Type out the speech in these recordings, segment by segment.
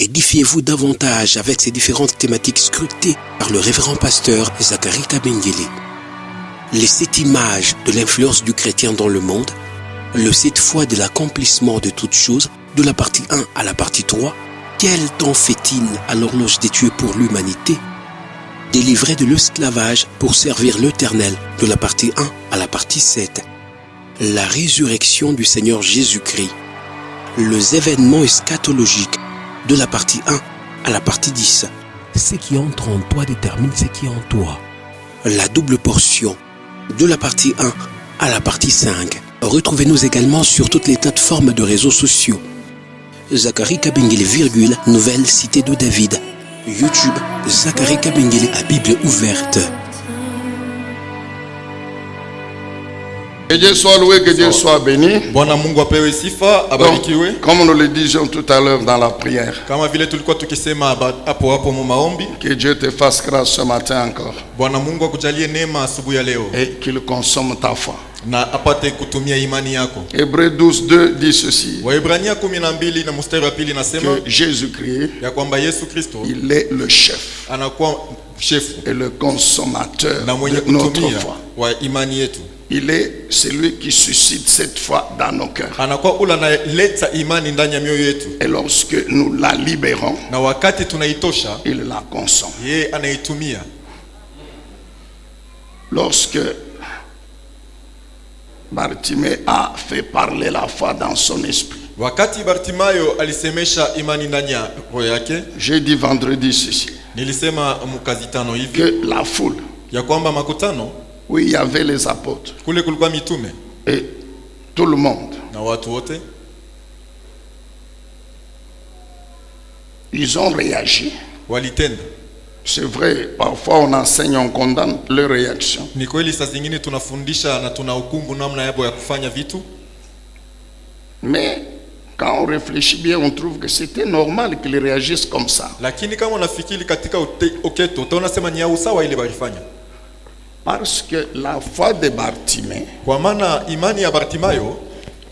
Édifiez-vous davantage avec ces différentes thématiques scrutées par le révérend pasteur Zacharie Kabengele. Les 7 images de l'influence du chrétien dans le monde, le 7 fois de l'accomplissement de toutes choses, de la partie 1 à la partie 3, quel temps fait-il à l'horloge des dieux pour l'humanité? Délivré de l'esclavage pour servir l'Éternel, de la partie 1 à la partie 7. La résurrection du Seigneur Jésus-Christ. Les événements eschatologiques, de la partie 1 à la partie 10. Ce qui entre en toi détermine ce qui est en toi. La double portion, de la partie 1 à la partie 5. Retrouvez-nous également sur toutes les plateformes de réseaux sociaux. Zacharie Kabengele, nouvelle cité de David. YouTube, Zacharie Kabengele à Bible ouverte. Que Dieu soit loué, que Dieu soit béni. Donc, comme nous le disions tout à l'heure dans la prière, que Dieu te fasse grâce ce matin encore et qu'il consomme ta foi. Hébreux 12, 2 dit ceci, que Jésus-Christ, il est le chef et le consommateur de notre foi. Il est celui qui suscite cette foi dans nos cœurs. Et lorsque nous la libérons, il la consomme. Lorsque Bartimée a fait parler la foi dans son esprit, j'ai dit vendredi ceci, que la foule, oui, il y avait les apôtres et tout le monde, ils ont réagi. C'est vrai, parfois on enseigne, on condamne leur réaction. Mais quand on réfléchit bien, on trouve que c'était normal qu'ils réagissent comme ça. Parce que la foi de Bartimée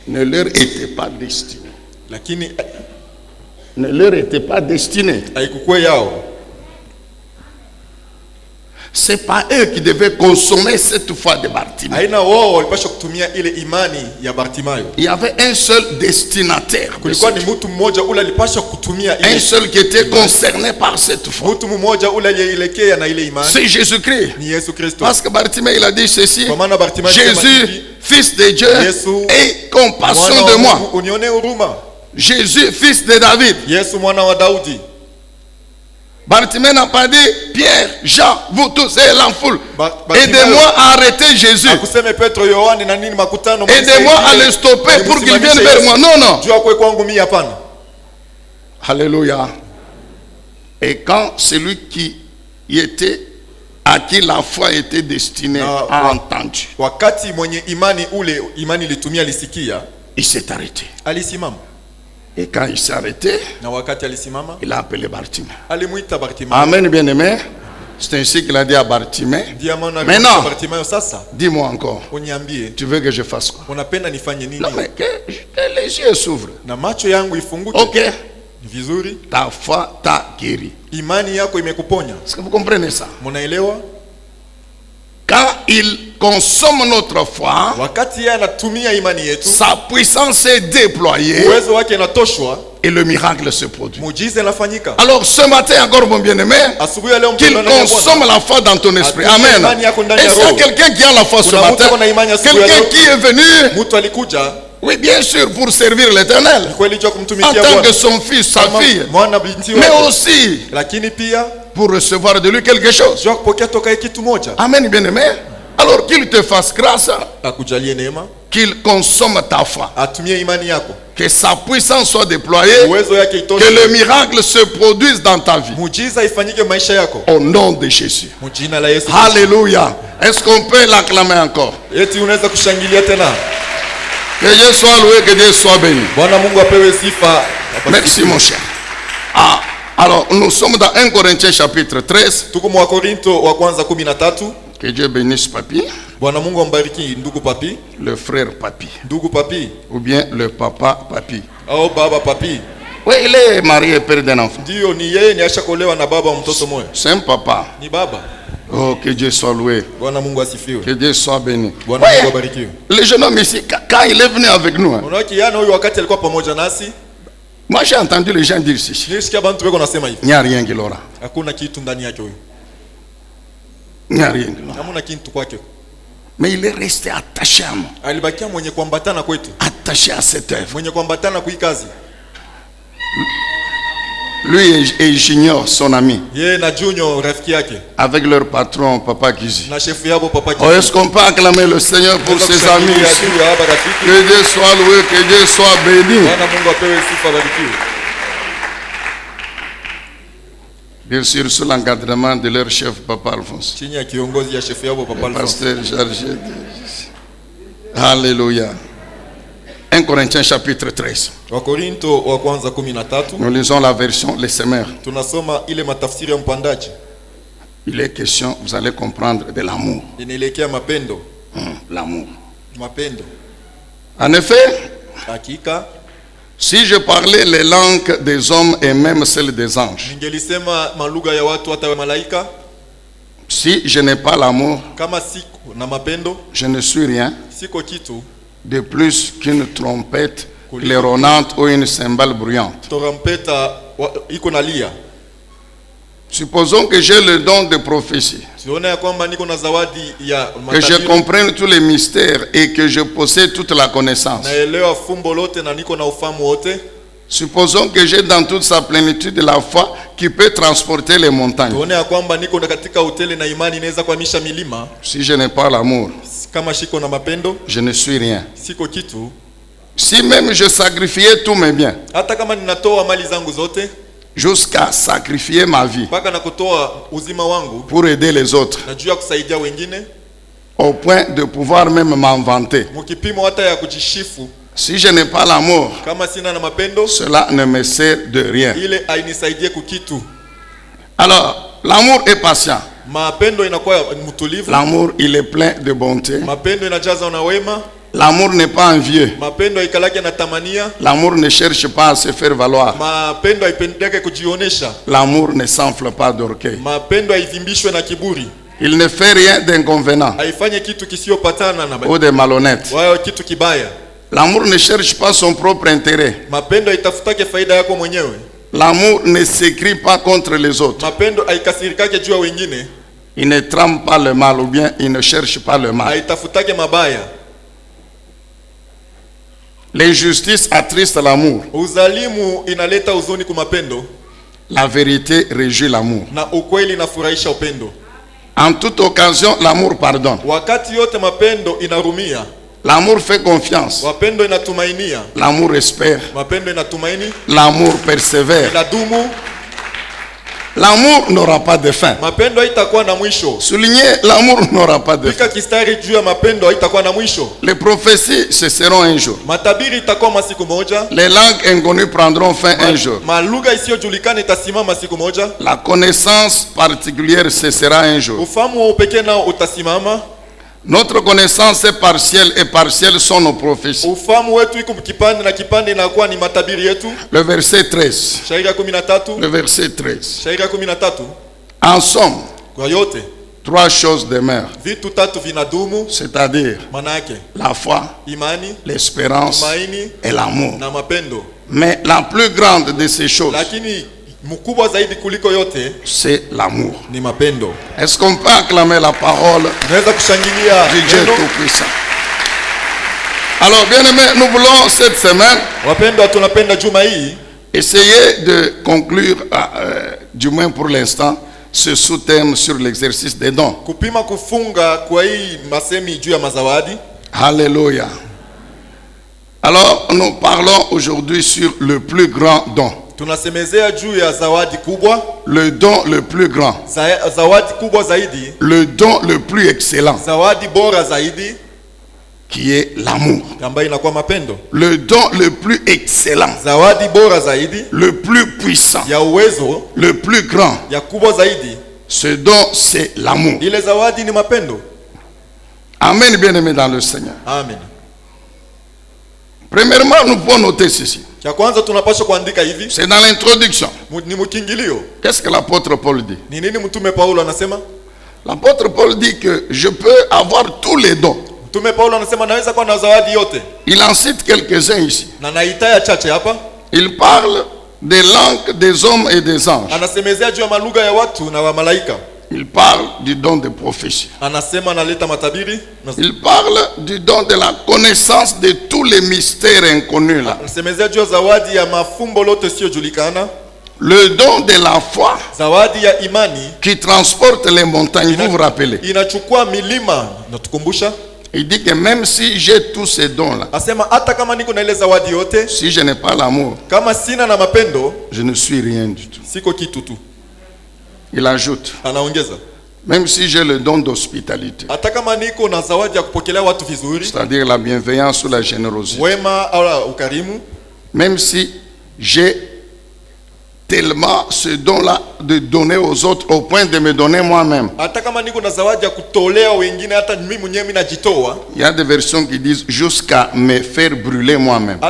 ne leur était pas destinée. Ne leur était pas destinée. C'est pas eux qui devaient consommer cette foi de Bartimée. Il y avait un seul destinataire. Un seul qui était concerné par cette foi. C'est Jésus-Christ. Parce que Bartimée, il a dit ceci: Jésus, fils de Dieu, aie compassion de moi. Jésus, fils de David. Bartimée n'a pas dit: Pierre, Jean, vous tous et la foule, aidez-moi à arrêter Jésus. Aidez-moi à le stopper pour qu'il vienne vers moi. Non, non. Alléluia. Et quand celui qui était, à qui la foi était destinée, a entendu, il s'est arrêté. Et quand il s'est arrêté, il a appelé Bartimée. Amen, bien-aimé. C'est ainsi qu'il a dit à Bartimée. Maintenant, dis-moi encore, tu veux que je fasse quoi? Non, mais que les yeux s'ouvrent. Ok. Ta foi t'a guéri. Est-ce que vous comprenez ça? Quand il consomme notre foi, sa puissance est déployée et le miracle se produit. Alors ce matin encore, mon bien-aimé, qu'il consomme la foi dans ton esprit. Amen. Est-ce qu'il y a quelqu'un qui a la foi ce matin? Quelqu'un qui est venu, oui, bien sûr, pour servir l'Éternel en tant que son fils, sa fille, mais aussi pour recevoir de lui quelque chose. Amen, bien-aimé. Alors qu'il te fasse grâce, qu'il consomme ta foi, que sa puissance soit déployée, que le miracle se produise dans ta vie. Au nom de Jésus. Alléluia. Est-ce qu'on peut l'acclamer encore? Que Dieu soit loué, que Dieu soit béni. Merci mon cher. Alors nous sommes dans 1 Corinthiens chapitre 13. Que Dieu bénisse Papi. Le frère Papi. Ou bien le papa Papi. Oui, il est marié et père d'un enfant. Ndio, ni yeye ni ashakolewa na baba wa mtoto mmoja. C'est un papa. Ni baba. Oh, que Dieu soit loué. Bwana Mungu asifiwe. Que Dieu soit béni. Bwana Mungu abarikiwe. Le jeune homme ici, quand il est venu avec nous, unaona kijana huyu wakati alikuwa pamoja nasi, moi j'ai entendu les gens dire ceci. Nilisikia bantu weko nasema hivi. Il n'y a rien qu'il aura. Hakuna kitu ndani yake huyu. Il n'y a rien qu'il aura. Hamuna kitu kwake. Mais il est resté attaché à moi. Alibakia mwenye kuambatana kwetu. Attaché à cette œuvre. Mwenye kuambatana kwa hii kazi. Lui et Junior, son ami. Yeye na Junior rafiki yake. Avec leur patron, Papa Kizi. Na chef yabo Papa Kizi. Oh, est-ce qu'on peut acclamer le Seigneur pour ses amis ici? Que Dieu soit loué, que Dieu soit béni. Bwana Mungu apewe sifa, barikiwe. Bien sûr, sous l'encadrement de leur chef, Papa Alphonse. Chini ya kiongozi ya chef yabo Papa Alphonse. Pasteur chargé. Alléluia. 1 Corinthiens chapitre 13. Wakorinto wa kwanza 13. Nous lisons la version Les Semeurs. Tunasoma ile matafsiri ya mpandaji. Il est question, vous allez comprendre, de l'amour. Inaelekea mapendo. L'amour. Mapendo. En effet, hakika, si je parlais les langues des hommes et même celles des anges, ningelisema malugha ya watu hata malaika, si je n'ai pas l'amour, kama siko na mapendo, je ne suis rien. Siko kitu de plus qu'une trompette claironnante ou une cymbale bruyante. Supposons que j'ai le don de prophétie, que je comprenne tous les mystères et que je possède toute la connaissance. Supposons que j'ai dans toute sa plénitude la foi qui peut transporter les montagnes. Si je n'ai pas l'amour, je ne suis rien. Si même je sacrifiais tous mes biens, jusqu'à sacrifier ma vie pour aider les autres, au point de pouvoir même m'en vanter, si je n'ai pas l'amour, cela ne me sert de rien. Alors, l'amour est patient. L'amour, il est plein de bonté. L'amour n'est pas envieux. L'amour ne cherche pas à se faire valoir. L'amour ne s'enfle pas d'orgueil. Il ne fait rien d'inconvénient ou de malhonnête. L'amour ne cherche pas son propre intérêt. L'amour ne s'écrit pas contre les autres. Il ne trame pas le mal ou bien il ne cherche pas le mal. L'injustice attriste l'amour. La vérité réjouit l'amour. En toute occasion, l'amour pardonne. L'amour fait confiance. L'amour espère. L'amour persévère. L'amour n'aura pas de fin. Soulignez, l'amour n'aura pas de fin. Les prophéties cesseront un jour. Les langues inconnues prendront fin un jour. La connaissance particulière cessera un jour. Notre connaissance est partielle et partielles sont nos prophéties. Le verset 13. Le verset 13. En somme, trois choses demeurent. C'est-à-dire la foi, l'espérance et l'amour. Mais la plus grande de ces choses, c'est l'amour. Est-ce qu'on peut acclamer la parole du Dieu Tout-Puissant? Alors, bien aimé, nous voulons cette semaine essayer de conclure, du moins pour l'instant, ce sous-thème sur l'exercice des dons. Alléluia. Alors, nous parlons aujourd'hui sur le plus grand don. Le don le plus grand. Le don le plus excellent. Qui est l'amour. Le don le plus excellent. Le plus puissant. Le plus grand. Ce don, c'est l'amour. Amen, bien-aimé dans le Seigneur. Amen. Premièrement, nous pouvons noter ceci. C'est dans l'introduction. Qu'est-ce que l'apôtre Paul dit? L'apôtre Paul dit que je peux avoir tous les dons. Il en cite quelques-uns ici. Il parle des langues des hommes et des anges. Il parle du don de prophétie. Il parle du don de la connaissance de tous les mystères inconnus là. Le don de la foi qui transporte les montagnes, vous vous rappelez? Il dit que même si j'ai tous ces dons-là, si je n'ai pas l'amour, je ne suis rien du tout. Il ajoute, même si j'ai le don d'hospitalité, c'est-à-dire la bienveillance ou la générosité, même si j'ai tellement ce don-là de donner aux autres au point de me donner moi-même. Il y a des versions qui disent jusqu'à me faire brûler moi-même.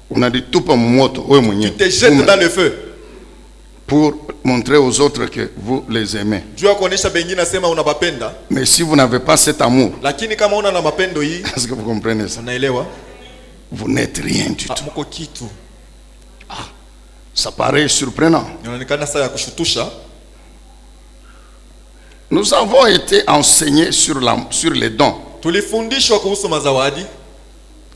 On a dit tout pour moto, tu te jettes dans le feu pour montrer aux autres que vous les aimez. Mais si vous n'avez pas cet amour, est-ce que vous comprenez ça? Vous n'êtes rien du tout. Ça paraît surprenant. Nous avons été enseignés sur les dons.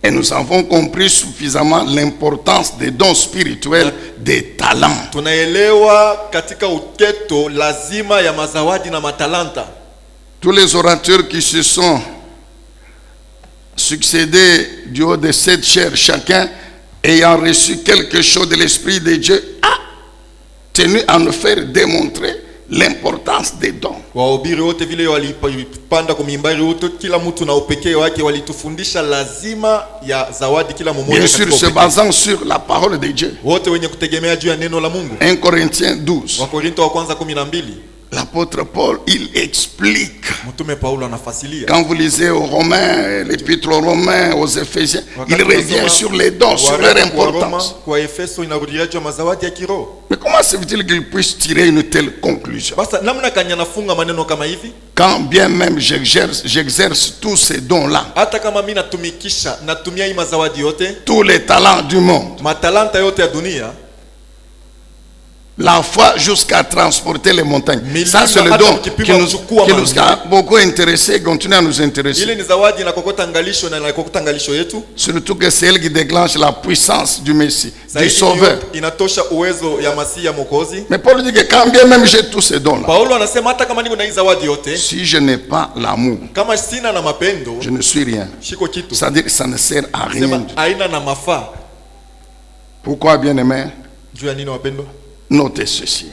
Et nous avons compris suffisamment l'importance des dons spirituels, des talents. Tous les orateurs qui se sont succédés du haut de cette chair, chacun ayant reçu quelque chose de l'Esprit de Dieu, a tenu à nous faire démontrer l'importance des dons. Bien sûr, se basant sur la parole de Dieu. 1 Corinthiens 12. L'apôtre Paul, il explique. Quand vous lisez aux Romains, l'épître aux Romains, aux Éphésiens, il revient sur les dons, sur leur importance. Mais comment se fait-il qu'il puisse tirer une telle conclusion? Quand bien même j'exerce tous ces dons-là, tous les talents du monde, la foi jusqu'à transporter les montagnes. Ça, c'est le don qui nous a beaucoup intéressés, continue à nous intéresser. Surtout que c'est elle qui déclenche la puissance du Messie, du Sauveur. Mais Paul dit que quand bien même j'ai tous ces dons-là, si je n'ai pas l'amour, je ne suis rien. C'est-à-dire que ça ne sert à rien. Pourquoi, bien-aimé? Notez ceci.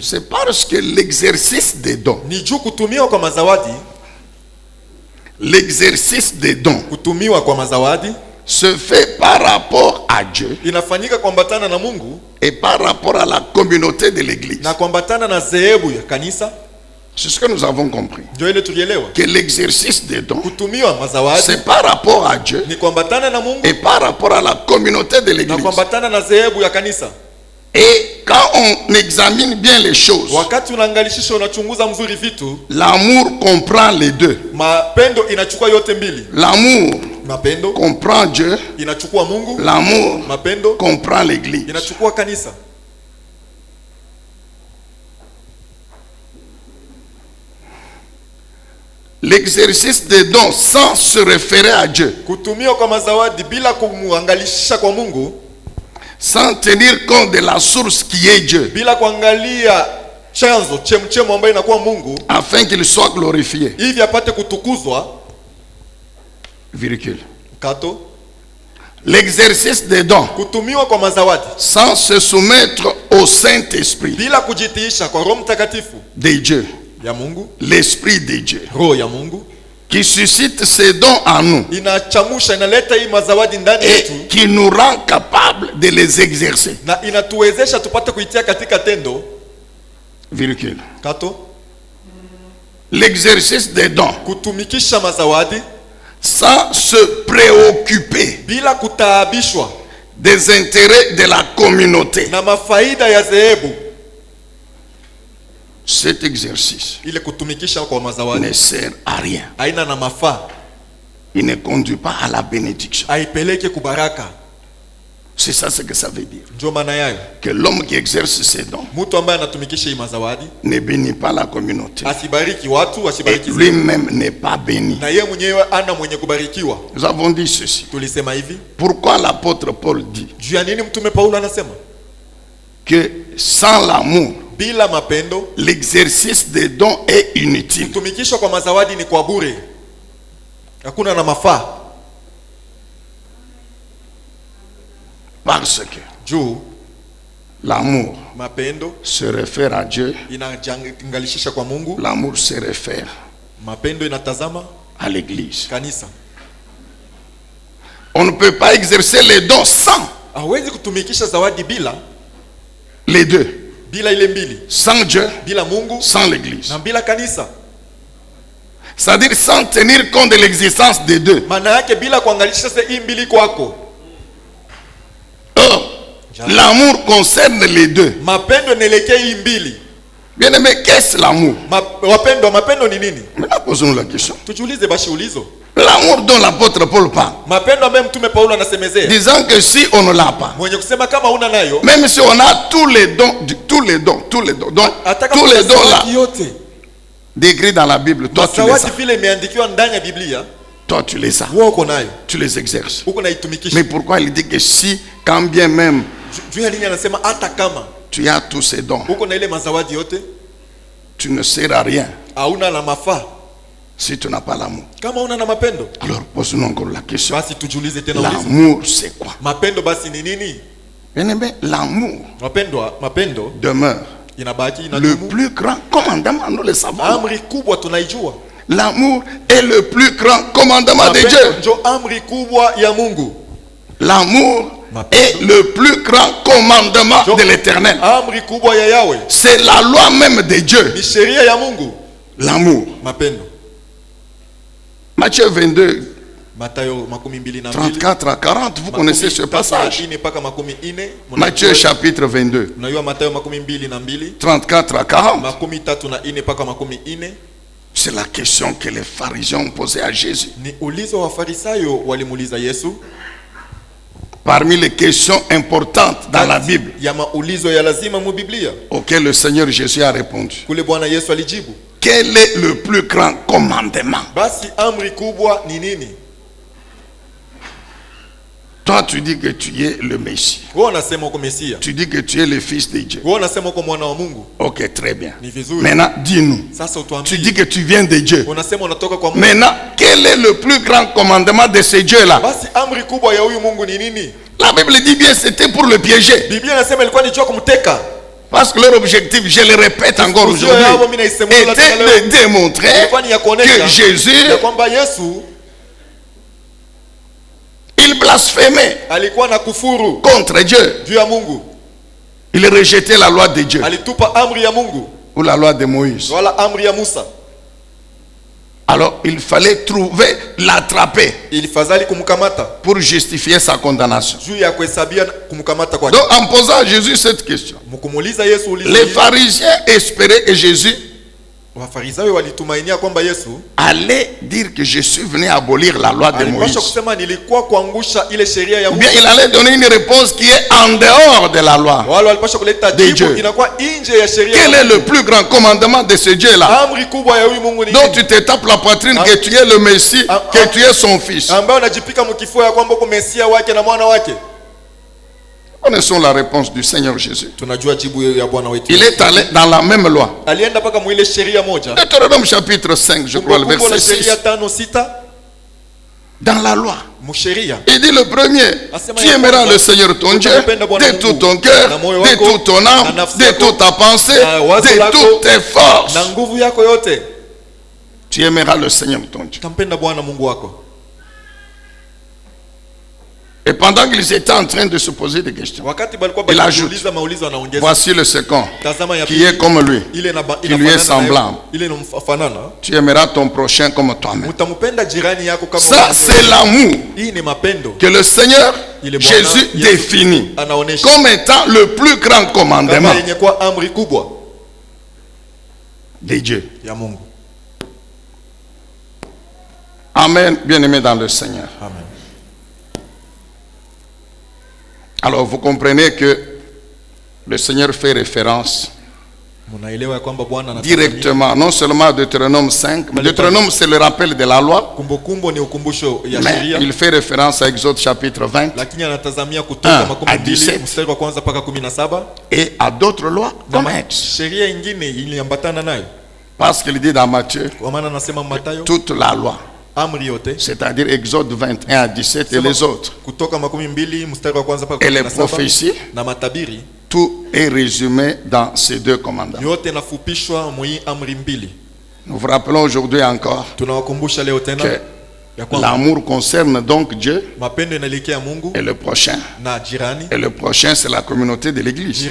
C'est parce que l'exercice des dons, se fait par rapport à Dieu et par rapport à la communauté de l'église. C'est ce que nous avons compris. Que l'exercice des dons, c'est par rapport à Dieu et par rapport à la communauté de l'église. Et quand on examine bien les choses, l'amour comprend les deux. L'amour comprend Dieu. L'amour comprend l'église. L'exercice des dons sans se référer à Dieu, sans tenir compte de la source qui est Dieu, afin qu'il soit glorifié. Virgule. L'exercice des dons sans se soumettre au Saint-Esprit de Dieu, l'Esprit de Dieu, qui suscite ces dons en nous et qui nous rend capables de les exercer. Virgule. l'exercice des dons, kutumikisha mazawadi, sans se préoccuper bila kutaabishwa des intérêts de la communauté. na mafaida ya zehebu. Cet exercice Ile kutumikisha kwa mazawadi ne sert à rien. haina na mafaa, Il ne conduit pas à la bénédiction. haipeleke kubaraka. C'est ça ce que ça veut dire. Ndio maana yayo, Que l'homme qui exerce ses dons mtu ambaye anatumikisha hii mazawadi ne bénit pas la communauté. asibariki watu, Et asibariki zehebu, lui-même n'est pas béni. na yeye mwenyewe ana mwenye kubarikiwa. Nous avons dit ceci. Tulisema hivi, Pourquoi l'apôtre Paul dit juu ya nini mtume Paulo anasema que sans l'amour, bila mapendo l'exercice des dons est inutile? kutumikishwa kwa mazawadi ni kwa bure, hakuna na mafaa. Parce que Juu l'amour mapendo se réfère à Dieu, inajangalishisha kwa Mungu, l'amour se réfère mapendo inatazama à l'église. kanisa. On ne peut pas exercer les dons sans Hawezi kutumikisha zawadi bila les deux. ile mbili, Sans Dieu, bila Mungu sans l'église. na bila kanisa. C'est-à-dire sans tenir compte de l'existence des deux. Maana yake bila kuangalisha sasa hii mbili kwako. Or, l'amour concerne les deux. Mapendo nelekea hii mbili. Bien aimé, qu'est-ce l'amour? Mapendo ni nini? Maintenant, posons la question. Tujiulize basi ulizo. L'amour dont l'apôtre Paul parle, Mapendo ambaye mtume Paulo anasemezea, disant que si on ne l'a pas, mwenye kusema kama una nayo, même si on a tous les dons, donc tous les dons là yote décrits dans la Bible, toi tu les as. vile imeandikiwa ndani ya Biblia, Toi tu les as. wewe uko nayo, Tu les exerces. uko naitumikisha. Mais pourquoi il dit que si, quand bien même, Juu ya nini anasema hata kama tu as tous ces dons, uko na ile mazawadi yote, tu ne sers à rien hauna na mafaa si tu n'as pas l'amour. kama una na mapendo? Alors posons encore la question. Basi tujiulize tena ulizo. L'amour c'est quoi? Mapendo basi ni nini? Bien aimé, l'amour Mapendo demeure inabaki le inadumu. plus grand commandement, nous le savons. Amri kubwa tunaijua. L'amour est le plus grand commandement de Dieu. Ndio amri kubwa ya Mungu. L'amour est le plus grand commandement de l'Éternel. Amri kubwa ya Yahweh. C'est la loi même de Dieu. Ni sheria ya Mungu. L'amour. Mapendo. Matthieu 22, Mathayo 22. 34 à 40, vous connaissez ce passage. Mpaka 40. Matthieu chapitre 22, Unajua Mathayo 22. 34 à 40. 34 mpaka 40. C'est la question que les pharisiens ont posée à Jésus. Ni ulizo wa Farisayo walimuuliza Yesu. Parmi les questions importantes dans la Bible, ya maulizo ya lazima mu Biblia, auxquelles le Seigneur Jésus a répondu. kule Bwana Yesu alijibu, Quel est le plus grand commandement? basi amri kubwa ni nini? Toi, tu dis que tu es le Messie. Wewe unasema uko Mesia. Tu dis que tu es le Fils de Dieu. Wewe unasema uko mwana wa Mungu. Ok, très bien. Ni vizuri. Maintenant, dis-nous. Sasa utuambie. Tu dis que tu viens de Dieu. Unasema unatoka kwa Mungu. Maintenant, quel est le plus grand commandement de ce Dieu-là? Basi amri kubwa ya huyu Mungu ni nini? La Bible dit bien c'était pour le piéger. Biblia inasema ilikuwa ni jua kumteka. Parce que leur objectif, je le répète encore aujourd'hui, était de démontrer que Jésus, kwamba Yesu il blasphémait alikuwa na kufuru contre Dieu. juu ya Mungu. Il rejetait la loi de Dieu Alitupa amri ya Mungu ou la loi de Moïse. wala amri ya Musa. Alors il fallait trouver, l'attraper Ilifadhali kumkamata pour justifier sa condamnation. juu ya kuhesabia kumkamata kwake. Donc en posant à Jésus cette question, Mkumuuliza Yesu ulizo, les pharisiens espéraient que Jésus Wafarisayo walitumainia kwamba Yesu allait dire que je suis venu abolir la loi de Moïse. kusema nilikuwa kuangusha ile sheria ya Ou Mungu. bien il allait donner une réponse qui est en dehors de la loi. Wale walipaswa kuleta De jibu Dieu. inakuwa nje ya sheria. Quel est le plus grand commandement de ce Dieu-là? Amri kubwa ya huyu Mungu ni Donc nini? tu te tapes la poitrine que tu es le Messie, que tu es son fils. Ambaye unajipika mkifua ya kwamba uko Mesia wake na mwana wake. Connaissons la réponse du Seigneur Jésus. Tunajua jibu ya Bwana wetu. Il est allé dans la même loi. Alienda paka mwile sheria moja. Deutéronome chapitre 5, je crois, le verset 6. Dans la loi, il dit le premier, tu aimeras le Seigneur ton Dieu de tout ton cœur, de toute ton âme, de toute ta pensée, de toutes tes forces. Tu aimeras le Seigneur ton Dieu. Et pendant qu'ils étaient en train de se poser des questions, il ajoute, voici le second, qui est comme lui, qui lui est semblable. Tu aimeras ton prochain comme toi-même. Ça, c'est l'amour que le Seigneur Jésus définit comme étant le plus grand commandement de Dieu. Amen, bien-aimés dans le Seigneur. Amen. Alors vous comprenez que le Seigneur fait référence directement, non seulement à Deutéronome 5, mais Deutéronome c'est le rappel de la loi, mais il fait référence à Exode chapitre 20, 1 à 17, et à d'autres lois connexes. Parce qu'il dit dans Matthieu, toute la loi, c'est-à-dire Exode 21 à 17 et les autres, et les prophéties, tout est résumé dans ces deux commandements. Nous vous rappelons aujourd'hui encore que l'amour concerne donc Dieu et le prochain. Et le prochain, c'est la communauté de l'Église.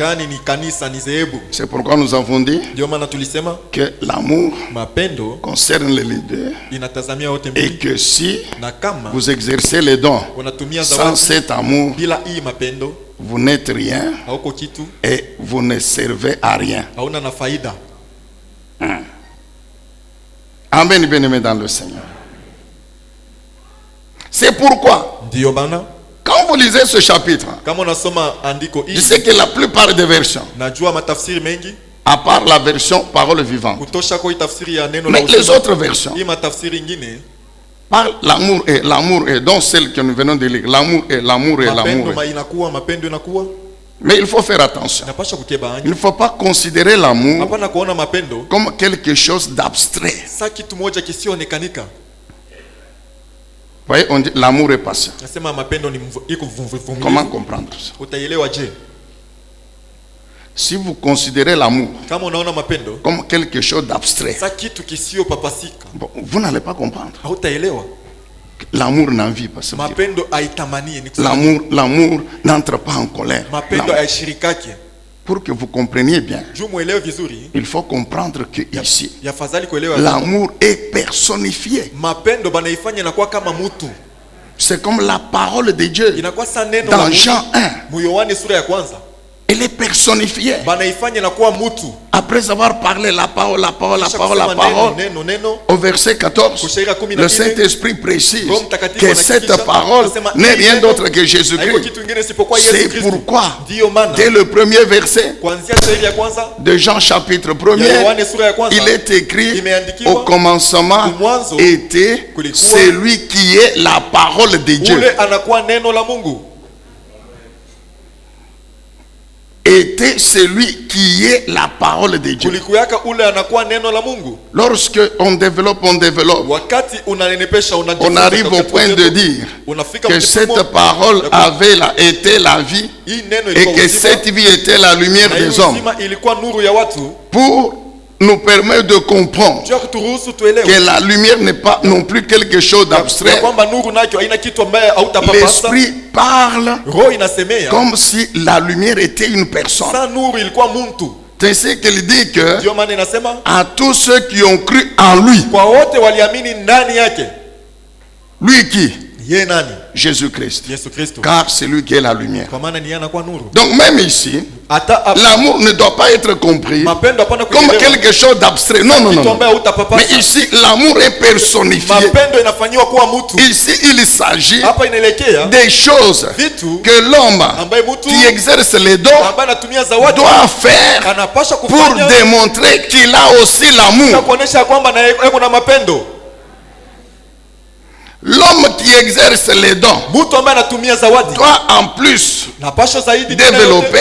C'est pourquoi nous avons dit que l'amour concerne les leaders et que si vous exercez les dons sans cet amour, vous n'êtes rien et vous ne servez à rien. Amen, bien-aimés dans le Seigneur. C'est pourquoi, quand vous lisez ce chapitre, je sais que la plupart des versions, à part la version parole vivante, mais les autres versions parlent l'amour est, dont celle que nous venons de lire, l'amour est. Mais il faut faire attention. Il ne faut pas considérer l'amour comme quelque chose d'abstrait. Vous voyez, on dit l'amour est patient. Comment comprendre ça? Si vous considérez l'amour comme quelque chose d'abstrait, bon, vous n'allez pas comprendre. L'amour n'en vit pas. L'amour n'entre pas en colère. Pour que vous compreniez bien, il faut comprendre que ici, l'amour est personnifié. C'est comme la parole de Dieu dans Jean 1. Elle est personnifiée. Après avoir parlé la parole, au verset 14, le Saint-Esprit précise que cette parole n'est rien d'autre que Jésus-Christ. C'est pourquoi, dès le premier verset de Jean chapitre 1er, il est écrit: au commencement était celui qui est la parole de Dieu. Était celui qui est la parole de Dieu. Lorsque on développe, on arrive au point de dire que cette parole était la vie et que cette vie était la lumière des hommes, pour nous permet de comprendre que la lumière n'est pas non plus quelque chose d'abstrait. L'Esprit parle comme si la lumière était une personne. C'est ce qu'il dit que à tous ceux qui ont cru en lui, lui qui? Jésus-Christ. Car c'est lui qui est la lumière. Donc même ici, l'amour ne doit pas être compris comme quelque chose d'abstrait. Non. Mais ici, l'amour est personnifié. Ici, il s'agit des choses que l'homme qui exerce les dons doit faire pour démontrer qu'il a aussi l'amour. L'homme qui exerce les dons doit en plus développer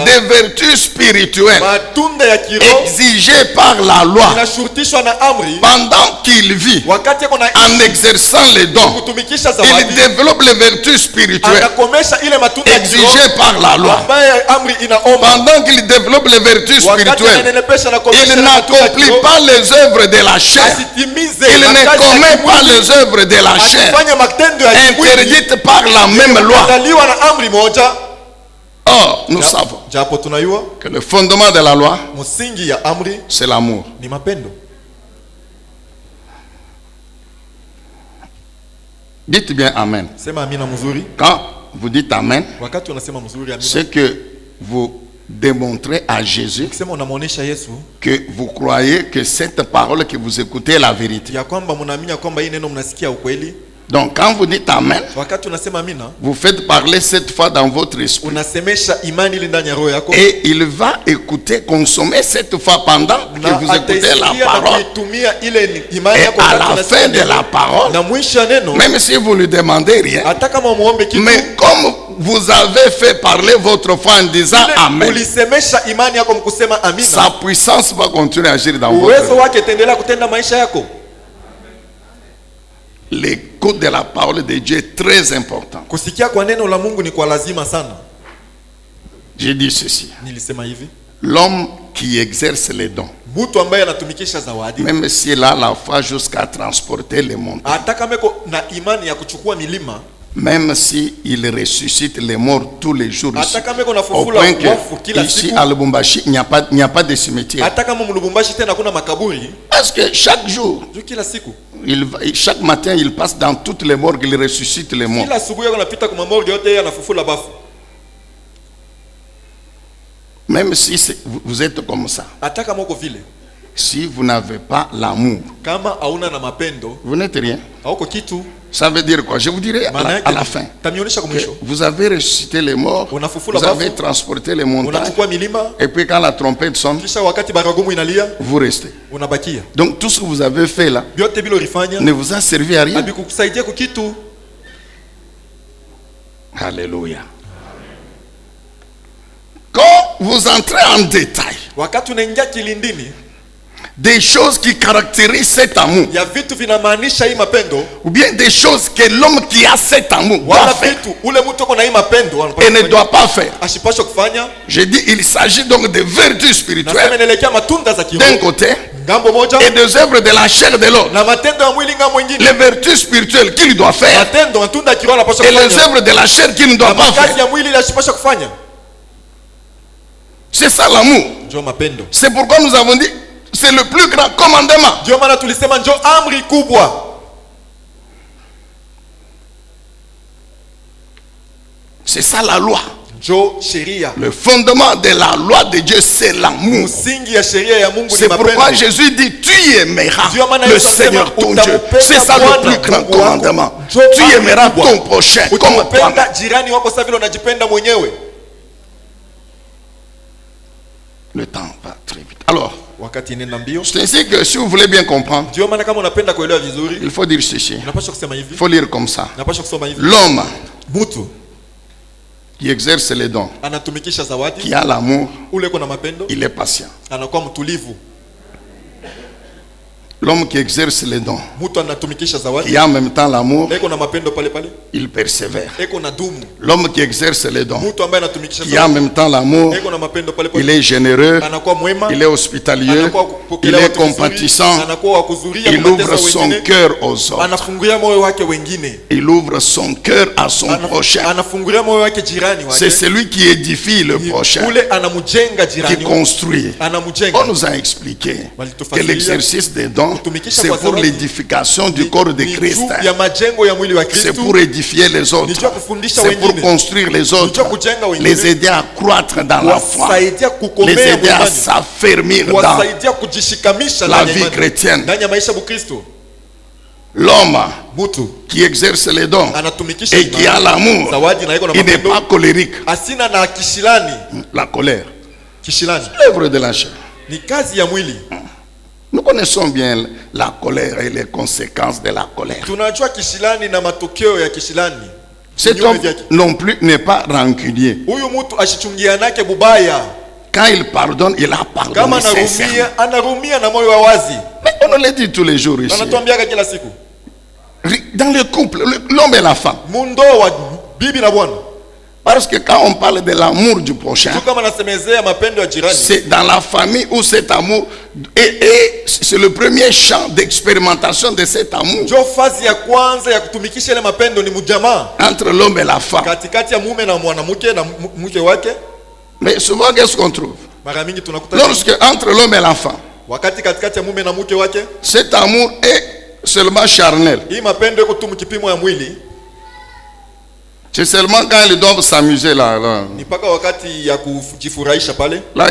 des vertus spirituelles exigées par la loi pendant qu'il vit. En exerçant les dons, il développe les vertus spirituelles exigées par la loi. Pendant qu'il développe les vertus spirituelles, il n'accomplit pas les œuvres de la chair. Il ne commet pas les œuvres de de la chair interdite par la même loi. Or, nous savons que le fondement de la loi, c'est l'amour. Dites bien Amen. Quand vous dites Amen, c'est que vous démontrez à Jésus que vous croyez que cette parole que vous écoutez est la vérité. Donc quand vous dites Amen, vous faites parler cette foi dans votre esprit. Et il va écouter, consommer cette foi pendant que vous écoutez la parole. Et à la fin de la parole, même si vous ne lui demandez rien, mais comme vous avez fait parler votre foi en disant Amen, sa puissance va continuer à agir dans votre vie. L'écoute de la parole de Dieu est très important. J'ai dit ceci. L'homme qui exerce les dons, même s'il a la foi jusqu'à transporter les montagnes, même s'il ressuscite les morts tous les jours ici, au point que ici à Lubumbashi il n'y a pas de cimetière. Parce que chaque jour, chaque matin il passe dans toutes les morgues, il ressuscite les morts. Même si vous êtes comme ça, si vous n'avez pas l'amour, vous n'êtes rien. Ça veut dire quoi? Je vous dirai à la fin. Vous avez ressuscité les morts, vous avez transporté les montagnes, et puis quand la trompette sonne, vous restez. Donc tout ce que vous avez fait là ne vous a servi à rien. Alléluia. Quand vous entrez en détail des choses qui caractérisent cet amour, ou bien des choses que l'homme qui a cet amour doit faire et ne doit pas faire. Je dis, il s'agit donc de vertus spirituelles d'un côté et des œuvres de la chair de l'autre. Les vertus spirituelles qu'il doit faire et les œuvres de la chair qu'il ne doit pas faire. C'est ça l'amour. C'est pourquoi nous avons dit c'est le plus grand commandement. C'est ça la loi. Le fondement de la loi de Dieu, c'est l'amour. C'est pourquoi Jésus dit tu aimeras le Seigneur ton Dieu. C'est ça le plus grand commandement. Tu aimeras ton prochain comme toi-même. Le temps va très vite. Alors, c'est ainsi que si vous voulez bien comprendre, il faut dire ceci. Il faut lire comme ça. L'homme qui exerce les dons, qui a l'amour, il est patient. L'homme qui exerce les dons, qui a en même temps l'amour, il persévère. L'homme qui exerce les dons, qui a en même temps l'amour, il est généreux, il est hospitalier, il est compatissant, il ouvre son cœur aux autres, il ouvre son cœur à son prochain. C'est celui qui édifie le prochain, qui construit. On nous a expliqué que l'exercice des dons, c'est pour l'édification du corps de Christ. C'est pour édifier les autres. C'est pour construire les autres. Les aider à croître dans la foi. Les aider à s'affermir dans la vie chrétienne. L'homme qui exerce les dons et qui a l'amour, il n'est pas colérique. La colère, c'est l'œuvre de la chair. Nous connaissons bien la colère et les conséquences de la colère. Cet homme non plus n'est pas rancunier. Quand il pardonne, il a pardonné sincèrement. Mais on le dit tous les jours ici. Dans le couple, l'homme et la femme, Parce que quand on parle de l'amour du prochain, c'est dans la famille où cet amour et c'est le premier champ d'expérimentation de cet amour entre l'homme et la femme. Mais souvent, qu'est-ce qu'on trouve? Lorsque entre l'homme et la femme, cet amour est seulement charnel. C'est seulement quand ils doivent s'amuser là. Là,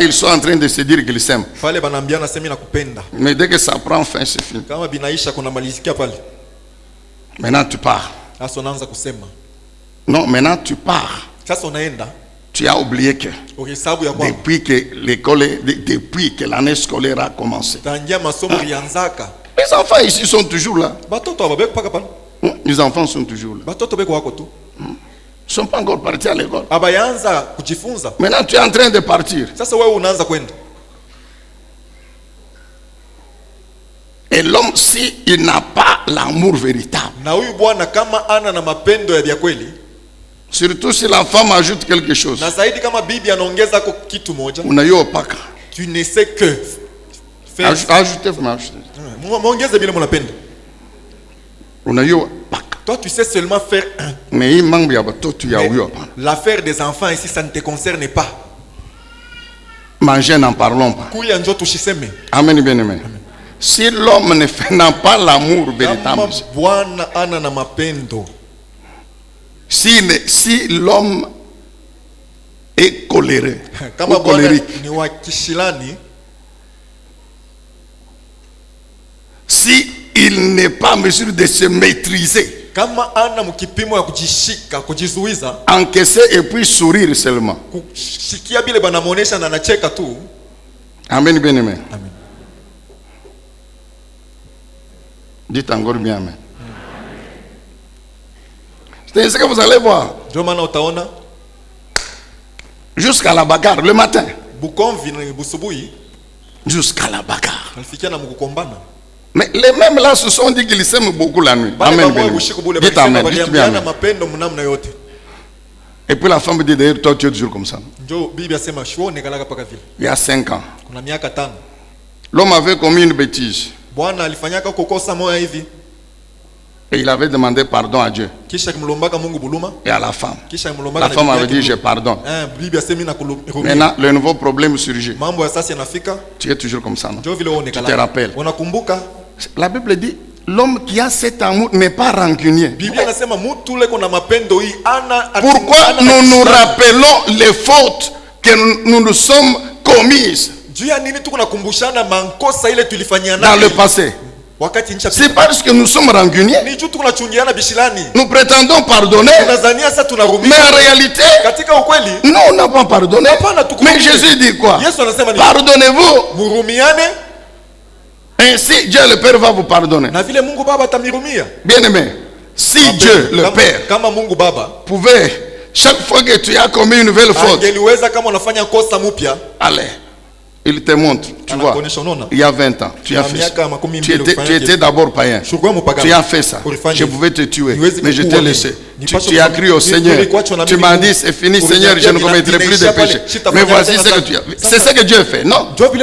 ils sont en train de se dire qu'ils s'aiment. Mais dès que ça prend fin, c'est fini. Maintenant, tu pars. Non, maintenant, tu pars. Tu as oublié que depuis que l'année scolaire a commencé, les enfants ici sont toujours là. Les enfants sont toujours là. Ils ne sont pas encore partis à l'école. Maintenant, tu es en train de partir. Et l'homme, s'il n'a pas l'amour véritable, surtout si la femme ajoute quelque chose, tu ne sais que ajoutez. Toi, tu sais seulement faire un. Mais l'affaire des enfants ici, ça ne te concerne pas. Manger, n'en parlons pas. Amen, bien aimé. Si l'homme n'a pas l'amour véritable, si l'homme est coléré ou colérique, si il n'est pas en mesure de se maîtriser, encaisser et puis sourire seulement. Amen, bien aimé. Dites encore bien amen. C'est ce que vous allez voir. Jusqu'à la bagarre le matin. Jusqu'à la bagarre. Mais les mêmes là se sont dit qu'ils s'aiment beaucoup la nuit. Amen. Dites amen. Dites bien amen. Et puis la femme dit d'ailleurs, toi tu es toujours comme ça. Il y a 5 ans. L'homme avait commis une bêtise. Et il avait demandé pardon à Dieu et à la femme. La femme avait dit je pardonne. Maintenant le nouveau problème surgit. Tu es toujours comme ça, non? Tu te rappelles? La Bible dit l'homme qui a cet amour n'est pas rancunier. Pourquoi nous nous rappelons les fautes que nous nous sommes commises dans le passé? C'est parce que nous sommes rancuniers. Nous prétendons pardonner, mais en réalité, non, on n'a pas pardonné. Mais Jésus dit quoi? Pardonnez-vous. Ainsi Dieu le Père va vous pardonner. Bien aimé, si Dieu le Père pouvait, chaque fois que tu as commis une nouvelle faute, allez, il te montre, tu vois, il y a 20 ans, tu as fait ça. Tu étais d'abord païen. Tu as fait ça. Je pouvais te tuer, mais je t'ai laissé. Tu as crié au Seigneur. Tu m'as dit, c'est fini Seigneur, je ne commettrai plus de péché. Mais voici ce que tu as fait. C'est ce que Dieu fait, non? Dieu il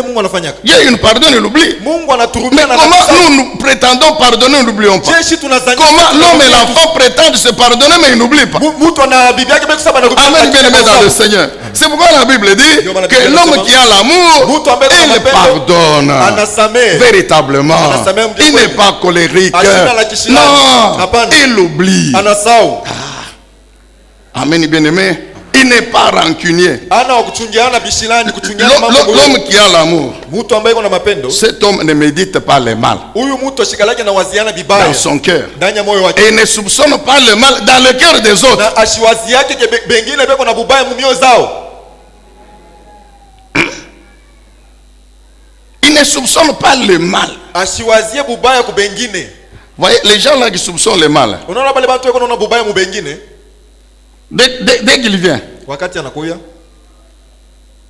nous pardonne et l'oublie. Mais comment nous prétendons pardonner et n'oublions pas? Comment l'homme et la femme prétendent se pardonner mais ils n'oublient pas? Amen, bien aimé dans le Seigneur. C'est pourquoi la Bible dit que l'homme qui a l'amour, il pardonne véritablement. Il n'est pas colérique. Non, il oublie. Amen, bien aimé. Il n'est pas rancunier. L'homme qui a l'amour, cet homme ne médite pas le mal dans son cœur. Et il ne soupçonne pas le mal dans le cœur des autres. Il ne soupçonne pas le mal. Voyez, les gens là qui soupçonnent le mal, dès qu'il vient,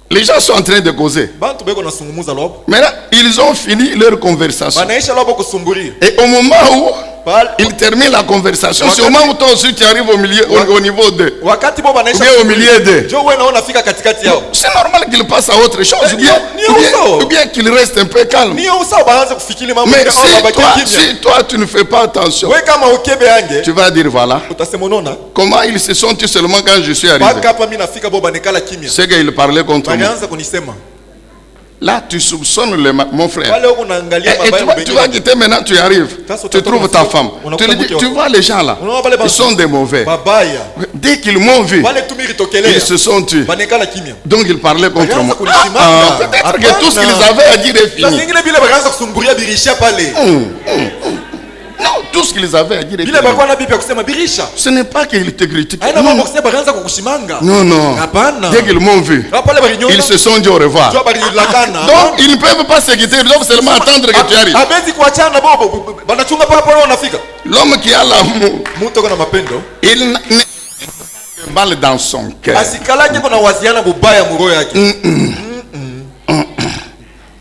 les gens sont en train de causer. Maintenant, ils ont fini leur conversation. Et au moment où il termine la conversation. C'est au moment où toi aussi tu arrives au milieu, au niveau 2. Ou bien au milieu 2. C'est normal qu'il passe à autre chose. Ou bien qu'il reste un peu calme. Mais si toi tu ne fais pas attention, tu vas dire voilà. Comment ils se sont seulement quand je suis arrivé. C'est qu'il parlait contre moi. Là, tu soupçonnes mon frère. Et tu vas quitter maintenant, tu arrives. Tu trouves ta femme. Tu lui dis, tu vois les gens là, ils sont des mauvais. Dès qu'ils m'ont vu, ils se sont tués. Donc ils parlaient contre moi. Peut-être que tout ce qu'ils avaient à dire est fini. Non, tout ce qu'ils avaient à dire est fini. Ce n'est pas qu'ils te critiquent. Non, non. Dès qu'ils m'ont vu, ils se sont dit au revoir. Donc ils ne peuvent pas se quitter, ils doivent seulement attendre que tu arrives. L'homme qui a l'amour, il n'a pas mal dans son cœur.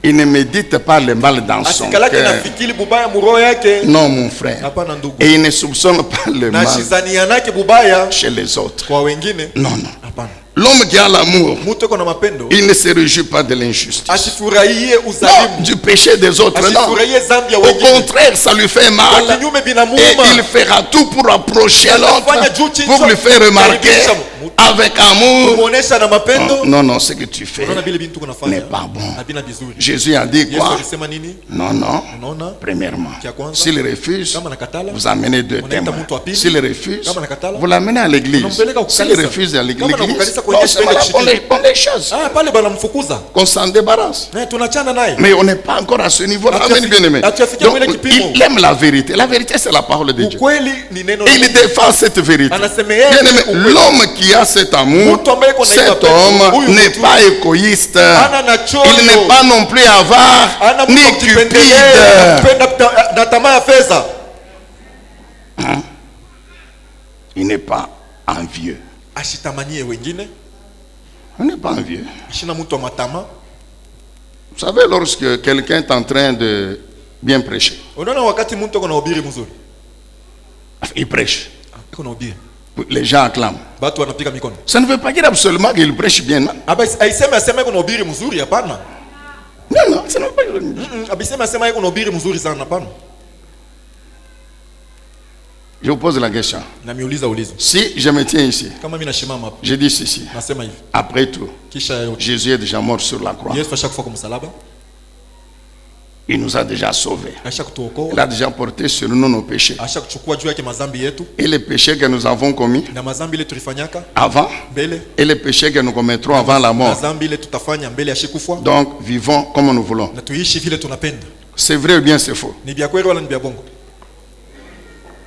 Il ne médite pas le mal dans son cœur. Non, mon frère. Et il ne soupçonne pas le mal chez les autres. Non, non. L'homme qui a l'amour, il ne se réjouit pas de l'injustice. Non, du péché des autres. Non. Au contraire, ça lui fait mal. Et il fera tout pour approcher l'autre, pour lui faire remarquer avec amour. Non, non, ce que tu fais n'est pas bon. Jésus a dit quoi? Non, non. Premièrement, s'il refuse, vous amenez deux témoins. S'il refuse, vous l'amenez à l'église. S'il refuse à l'église, on les chasse. Qu'on s'en débarrasse. Mais on n'est pas encore à ce niveau-là. Il aime la vérité. La vérité, c'est la parole de Dieu. Et il défend cette vérité. L'homme qui a cet amour, cet homme n'est pas égoïste. Il n'est pas non plus avare ni cupide. Il n'est pas envieux. On n'est pas envieux. Vous savez, lorsque quelqu'un est en train de bien prêcher, il prêche. Les gens acclament. Ça ne veut pas dire absolument qu'il prêche bien. Non, non, ça ne veut pas dire. Je vous pose la question. Si je me tiens ici, je dis ceci. Après tout, Jésus est déjà mort sur la croix. Il nous a déjà sauvés. Il a déjà porté sur nous nos péchés. Et les péchés que nous avons commis avant, et les péchés que nous commettrons avant la mort. Donc, vivons comme nous voulons. C'est vrai ou bien c'est faux?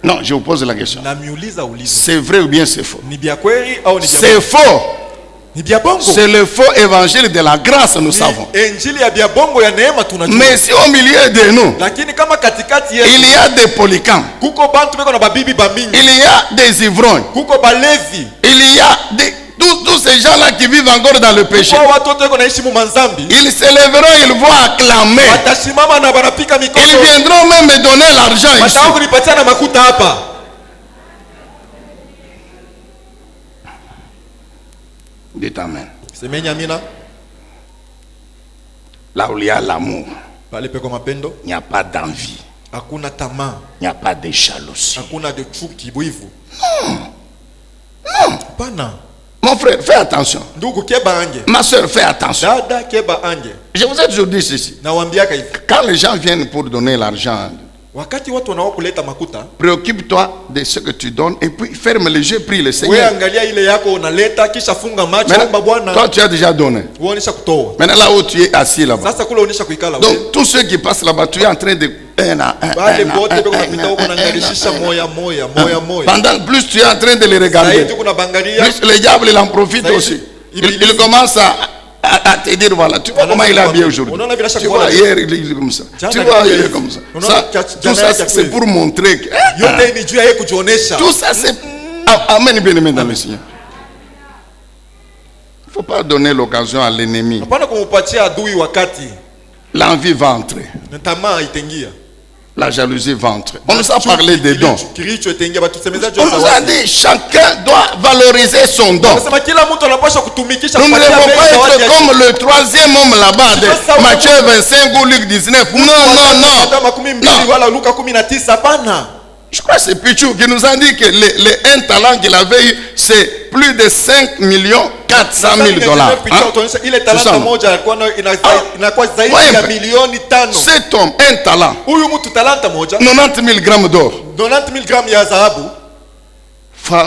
Non, je vous pose la question. C'est vrai ou bien c'est faux? C'est faux. C'est le faux évangile de la grâce, nous savons. Mais si au milieu de nous, il y a des polycames, il y a des ivrognes, il y a tous ces gens-là qui vivent encore dans le péché, ils se lèveront, ils vont acclamer. Ils viendront même me donner l'argent ici. Dites amen. Là où il y a l'amour, il n'y a pas d'envie. Il n'y a pas de jalousie. Non. Mon frère, fais attention. Ma soeur, fais attention. Je vous ai toujours dit ceci. Quand les gens viennent pour donner l'argent, préoccupe-toi de ce que tu donnes et puis ferme les yeux, prie le Seigneur. Maintenant, toi tu as déjà donné. Maintenant là où tu es assis là-bas. Donc tous ceux qui passent là-bas, tu es en train de... Pendant plus tu es en train de les regarder, plus le diable il en profite aussi. Il commence à te dire voilà, tu vois comment il est habillé aujourd'hui. Tu vois hier il est comme ça. Tu vois hier comme ça. Tout ça c'est pour montrer que tout ça c'est... Amen, bien aimé dans le Seigneur. Il ne faut pas donner l'occasion à l'ennemi. L'envie va entrer. La jalousie va entrer. On nous a parlé des dons. On nous a dit chacun doit valoriser son don. Nous ne devons pas être comme le troisième homme là-bas de Matthieu 25 ou Luc 19. Non. Je crois que c'est Pichou qui nous a dit que les 1 talent qu'il avait eu, c'est plus de 5 400 000 $. Cet homme, 1 talent, 90 000 grammes d'or.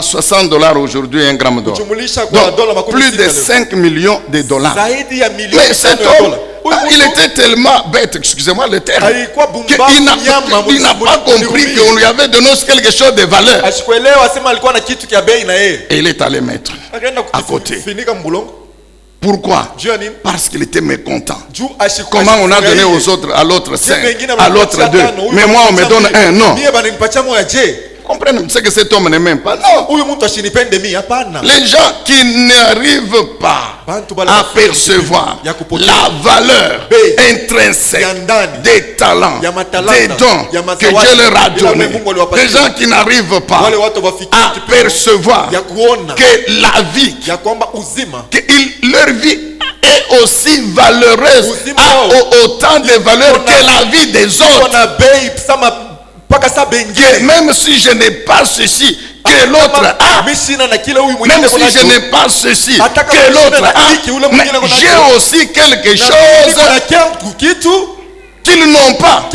60 $ aujourd'hui, 1 gramme d'or. Donc, plus de 5 millions de $. Mais cet homme, il était tellement bête, excusez-moi le terme, qu'il n'a pas compris qu'on lui avait donné quelque chose de valeur. Et il est allé mettre à côté. Pourquoi? Parce qu'il était mécontent. Comment on a donné aux autres, à l'autre 5, à l'autre 2, mais moi on me donne 1, non. Comprenez ce que cet homme ne m'aime pas. Non. Les gens qui n'arrivent pas à percevoir la valeur intrinsèque des talents, des dons que Dieu leur a donnés. Les gens qui n'arrivent pas à percevoir que la vie, que leur vie est aussi valeureuse, a autant de valeur que la vie des autres. Que même si je n'ai pas ceci que l'autre a, même si je n'ai pas ceci que l'autre a, mais j'ai aussi quelque chose qu'ils n'ont pas.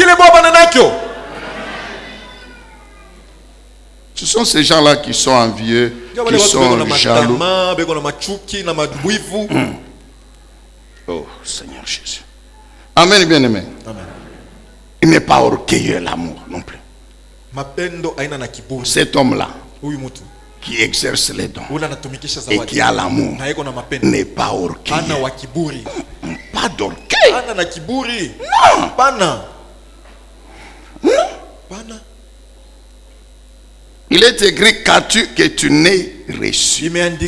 Ce sont ces gens-là qui sont envieux, qui sont jaloux. Oh Seigneur Jésus. Amen, bien-aimé. Il n'est pas orgueilleux, l'amour non plus. Cet homme-là qui exerce les dons et qui a l'amour n'est pas orgueilleux. Pas d'orgueil. Non. Il est écrit qu'as-tu que tu n'aies reçu. Que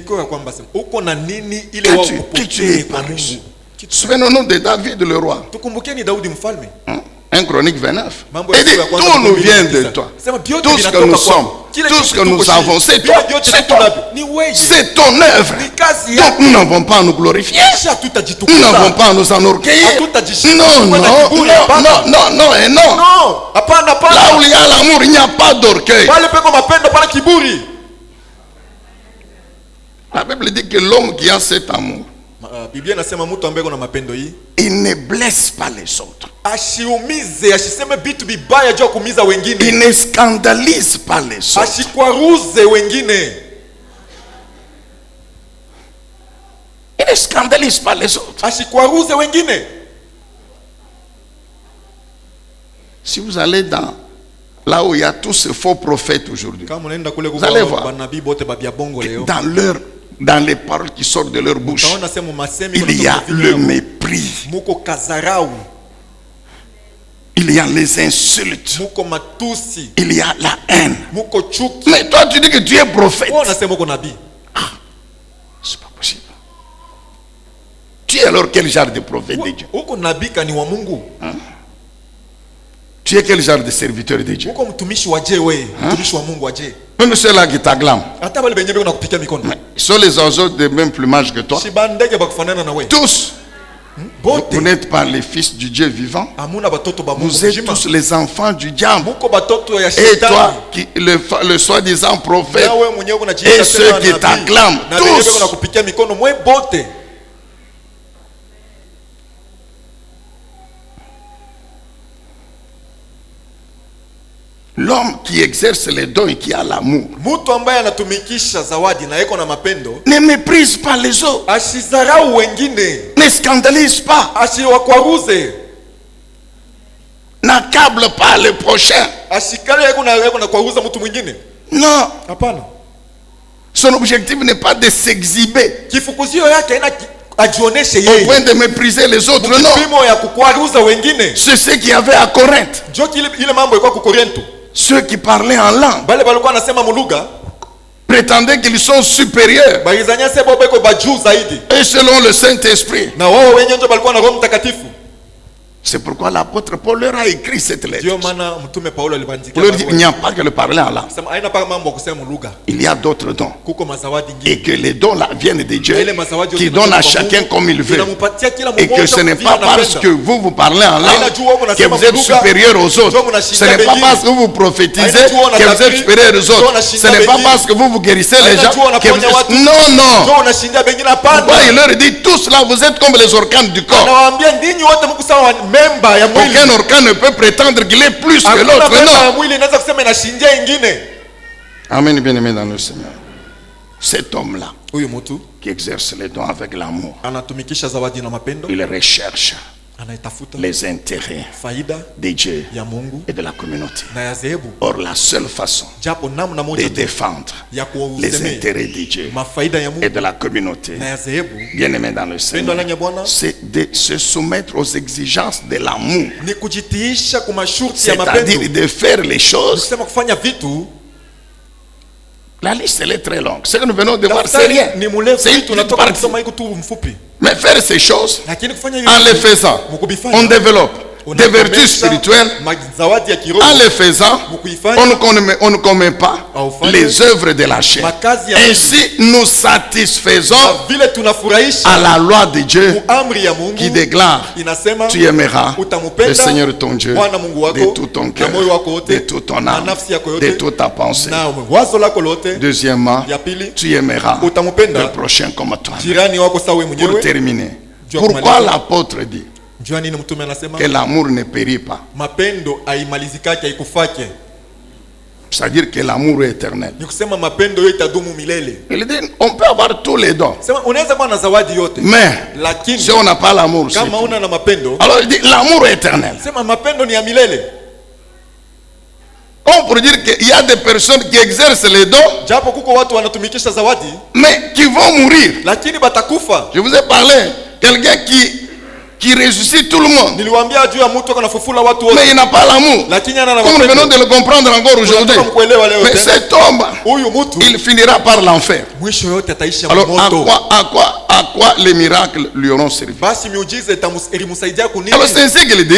tu n'aies pas reçu. Souvenons-nous de David le roi. 1 Chronique 29. Il dit, tout nous vient de toi. Tout ce que nous sommes, tout ce que nous avons, c'est toi. C'est ton œuvre. Donc nous n'avons pas à nous glorifier. Nous n'avons pas à nous enorgueillir. Non. Là où il y a l'amour, il n'y a pas d'orgueil. La Bible dit que l'homme qui a cet amour, il ne blesse pas les autres. Il ne scandalise pas les autres. Il ne scandalise pas les autres. Si vous allez dans là où il y a tous ces faux prophètes aujourd'hui, vous allez voir dans les paroles qui sortent de leur bouche, il y a le mépris, il y a les insultes, il y a la haine. Mais toi tu dis que tu es prophète. C'est pas possible. Tu es alors quel genre de prophète de Dieu? Tu es quel genre de serviteur de Dieu? Même ceux-là qui t'acclament, ils sont les oiseaux de même plumage que toi. Tous. Vous n'êtes pas les fils du Dieu vivant. Vous êtes tous les enfants du diable. Et toi, le soi-disant prophète, et ceux qui t'acclament, tous. L'homme qui exerce les dons et qui a l'amour ne méprise pas les autres, ne scandalise pas, n'accable pas le prochain. Non. Son objectif n'est pas de s'exhiber au point de mépriser les autres. Non. C'est ce qu'il y avait à Corinthe. Ceux qui parlaient en langue prétendaient qu'ils sont supérieurs, et selon le Saint-Esprit, C'est pourquoi l'apôtre Paul leur a écrit cette lettre. Ndio maana mtume Paulo aliandika. Pour leur dire, il n'y a pas que le parler en langue. Sema haina pa mambo kusema lugha. Il y a d'autres dons. Kuko mazawadi ngine. Et que les dons là viennent de Dieu, qui donnent à chacun comme il veut. Et que ce n'est pas parce que vous parlez en langue que vous êtes supérieur aux autres. Ce n'est pas parce que vous prophétisez que vous êtes supérieur aux autres. Ce n'est pas parce que vous guérissez les gens que vous êtes... Non, non. Pourquoi il leur dit, tous là, vous êtes comme les organes du corps. Aucun organe ne peut prétendre qu'il est plus que l'autre. Non. Amen, bien-aimé dans le Seigneur. Cet homme-là, qui exerce les dons avec l'amour, il recherche les intérêts de Dieu et de la communauté. Or, la seule façon de défendre les intérêts de Dieu et de la communauté, bien-aimé dans le Seigneur, c'est de se soumettre aux exigences de l'amour. C'est-à-dire de faire les choses. La liste elle est très longue. Ce que nous venons de voir, c'est rien. C'est une petite partie. Mais faire ces choses, en les faisant, on développe des vertus spirituelles. En les faisant, on ne commet pas les œuvres de la chair. Ainsi, nous satisfaisons à la loi de Dieu qui déclare: tu aimeras le Seigneur ton Dieu de tout ton cœur, de toute ton âme, de toute ta pensée. Deuxièmement, tu aimeras le prochain comme toi. Pour terminer, pourquoi l'apôtre dit que l'amour ne périt pas? C'est-à-dire que l'amour est éternel. Il dit, on peut avoir tous les dons, mais si on n'a pas l'amour, alors il dit l'amour est éternel. On pourrait dire qu'il y a des personnes qui exercent les dons, mais qui vont mourir. Je vous ai parlé, quelqu'un qui ressuscite tout le monde, mais il n'a pas l'amour, comme nous venons de le comprendre encore aujourd'hui. Mais cet homme, il finira par l'enfer. Alors à quoi les miracles lui auront servi? Alors c'est ainsi qu'il dit,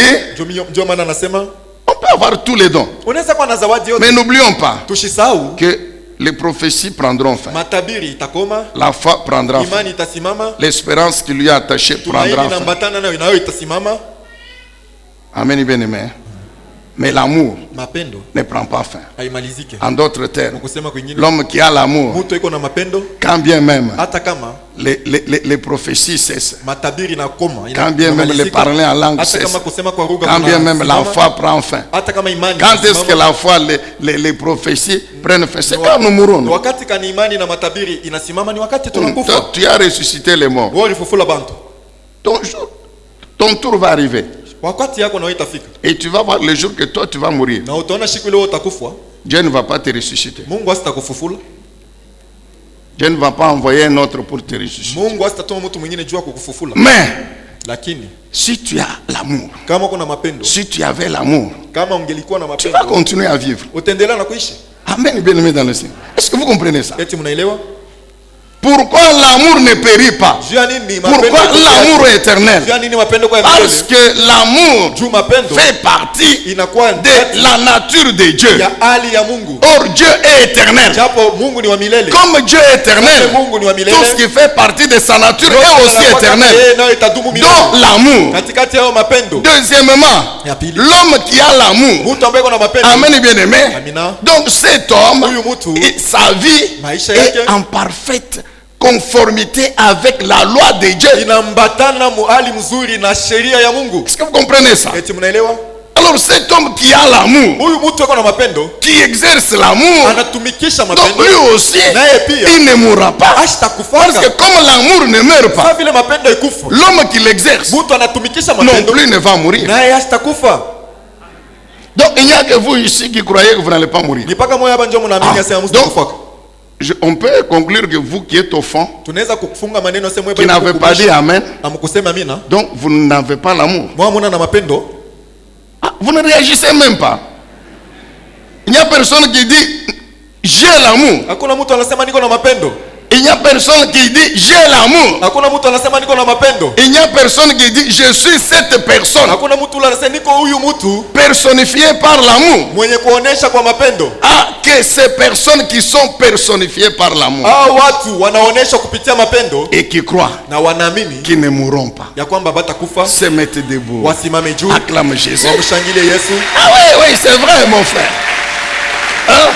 on peut avoir tous les dons, mais n'oublions pas que les prophéties prendront fin, la foi prendra fin, l'espérance qui lui est attachée prendra fin. Amen, bien-aimé. Mais l'amour ne prend pas fin. En d'autres termes, l'homme qui a l'amour, quand bien même les prophéties cessent, quand bien même les parler en langue cessent, quand bien même la foi prend fin. Quand est-ce que la foi, les prophéties prennent fin? C'est quand nous mourons. Tu as ressuscité les morts. Ton tour va arriver. Et tu vas voir le jour que toi tu vas mourir. Dieu ne va pas te ressusciter. Dieu ne va pas envoyer un autre pour te ressusciter. Mais si tu as l'amour, si tu avais l'amour, tu vas continuer à vivre. Amen, bien-aimé dans le Seigneur. Est-ce que vous comprenez ça? Pourquoi l'amour ne périt pas? Pourquoi l'amour est éternel? Parce que l'amour fait partie de la nature de Dieu. Or Dieu est éternel. Comme Dieu est éternel, tout ce qui fait partie de sa nature est aussi éternel. Donc l'amour. Deuxièmement, l'homme qui a l'amour, amen, bien-aimé. Donc cet homme, sa vie est en parfaite conformité avec la loi de Dieu. Est-ce que vous comprenez ça? Alors cet homme qui a l'amour, qui exerce l'amour, donc lui aussi, il ne mourra pas. Parce que comme l'amour ne meurt pas, l'homme qui l'exerce non plus ne va mourir. Donc il n'y a que vous ici qui croyez que vous n'allez pas mourir. Donc, on peut conclure que vous qui êtes au fond, qui n'avez pas dit Amen, donc vous n'avez pas l'amour. Vous ne réagissez même pas. Il n'y a personne qui dit j'ai l'amour. Il n'y a personne qui dit j'ai l'amour. Hakuna mtu anasema niko na mapendo. Il n'y a personne qui dit je suis cette personne. Hakuna mtu anasema niko huyu mtu personnifié par l'amour. Mwenye kuonesha kwa mapendo. Ah, que ces personnes qui sont personnifiées par l'amour. Ah, watu wanaonesha kupitia mapendo et qui croient na wanaamini qui ne mourront pas. Ya kwamba batakufa. Se mettre debout. Wasimame juu. Acclame Jésus. Wamshangilie Yesu. Ah oui, oui, c'est vrai mon frère. Hein?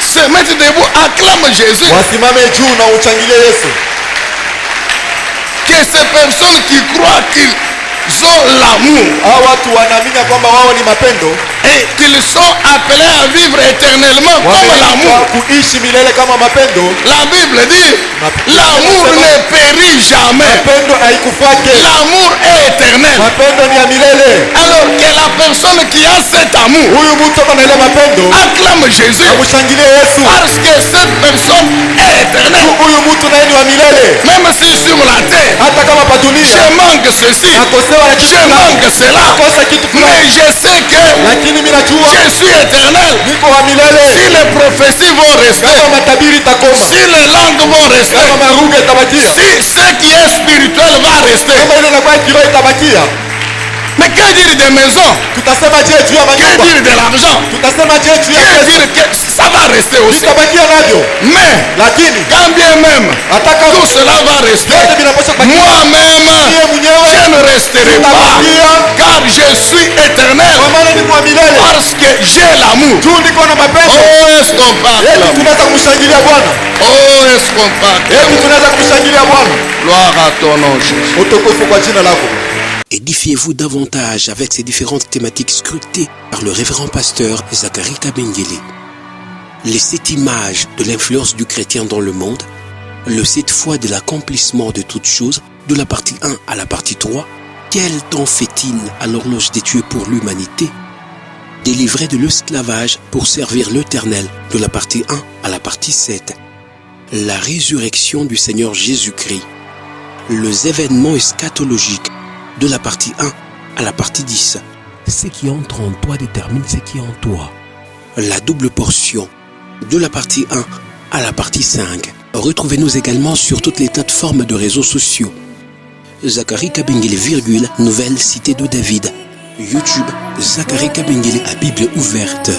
Se mettre debout, acclame Jésus. Wasimame juu na uchangilie Yesu. Que ces personnes qui croient qu'ils ont l'amour, et qu'ils sont appelés à vivre éternellement comme l'amour. La Bible dit l'amour ne périt jamais. L'amour est éternel. Alors que la personne qui a cet amour acclame Jésus, parce que cette personne est éternelle. Même si sur la terre je manque ceci, je manque cela, mais je sais que je suis éternel. Si les prophéties vont rester, si les langues vont rester, si ce qui est spirituel va rester, mais que dire des maisons? Que dire de l'argent? Que dire que ça va rester aussi? Mais quand bien même tout cela va rester, moi-même je ne resterai pas, car je suis éternel, parce que j'ai l'amour. Oh, est-ce qu'on parle? Oh, est-ce qu'on parle? Gloire à ton nom, Jésus. Édifiez-vous davantage avec ces différentes thématiques scrutées par le révérend pasteur Zacharie Kabengele. Les 7 images de l'influence du chrétien dans le monde, le 7 fois de l'accomplissement de toutes choses, de la partie 1 à la partie 3, quel temps fait-il à l'horloge des dieux pour l'humanité? Délivré de l'esclavage pour servir l'Éternel, de la partie 1 à la partie 7. La résurrection du Seigneur Jésus-Christ. Les événements eschatologiques, de la partie 1 à la partie 10. Ce qui entre en toi détermine ce qui est en toi. La double portion, de la partie 1 à la partie 5. Retrouvez-nous également sur toutes les plateformes de réseaux sociaux. Zacharie Kabengele, Nouvelle Cité de David. YouTube, Zacharie Kabengele à Bible ouverte.